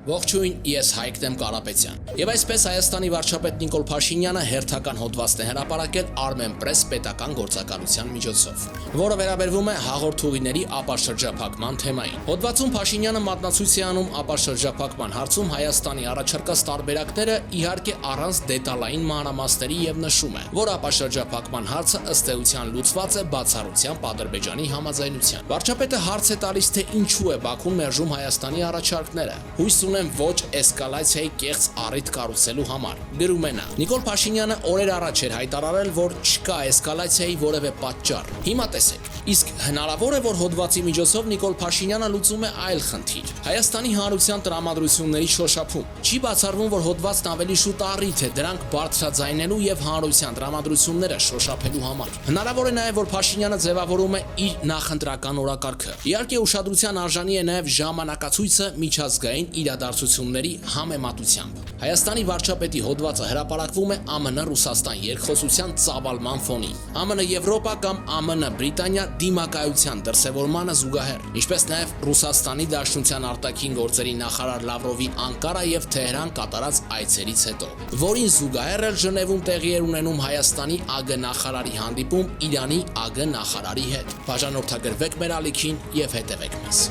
Ողջույն, ես Հայկնեմ Կարապետյան։ Եվ այսպես Հայաստանի վարչապետ Նիկոլ Փաշինյանը հերթական հոդվածն է հրապարակել Armenpress պետական գործակալության միջոցով, որը վերաբերվում է հաղորդուղիների ապաշրջափակման թեմային։ Հոդվածում Փաշինյանը մատնացույց է անում ապաշրջափակման հարցում Հայաստանի առաջարկած տարբերակները, իհարկե առանց դետալային մանրամասների, եւ նշում է, որ ապաշրջափակման հարցը ըստ էության լուծված է բացառությամբ Ադրբեջանի համաձայնությամբ։ Վարչապետը հարց է տալիս, թե ինչու է Բաքուն մերժում Հայաստանի առաջարկները։ Հույս ունեմ ոչ էսկալացիայի կեղծ առիթ կառուցելու համար։ Գրում է նա. Նիկոլ Փաշինյանը օրեր առաջ էր հայտարարել, որ չկա էսկալացիայի որևէ պատճառ։ Հիմա տեսեք, իսկ հնարավոր է, որ հոդվածի միջոցով Նիկոլ Փաշինյանը լուծում է այլ խնդիր՝ Հայաստանի հանրության տրամադրությունների շոշափում։ Չի բացառվում, որ հոդվածն ավելի շուտ առիթ է դրանք բարձրաձայնելու եւ հանրության տրամադրությունները շոշափելու համար։ Հնարավոր է նաեւ, որ Փաշինյանը ձևավորում է իր նախընտրական օրակարգը։ Իհարկե ուշադրության արժանի է նաեւ ժամանակացույցը միջազգային իրադարձությունների համեմատությամբ։ Հայաստանի վարչապետի հոդվածը հրապարակվում է ԱՄՆ-Ռուսաստան երկխոսության ծավալման ֆոնին, ԱՄՆ-Եվրոպա կամ ԱՄՆ-Բրիտանիա դիմակայության դրսևորմանը զուգահեռ, ինչպես նաև Ռուսաստանի Դաշնության արտաքին գործերի նախարար Լավրովի Անկարա եւ Թեհրան կատարած այցերից հետո, որին զուգահեռ էլ Ժնևում տեղի էր ունենում Հայաստանի ԱԳ նախարարի հանդիպում Իրանի ԱԳ նախարարի հետ։ Բաժանորդագրվեք մեր ալիքին եւ հետևեք մեզ։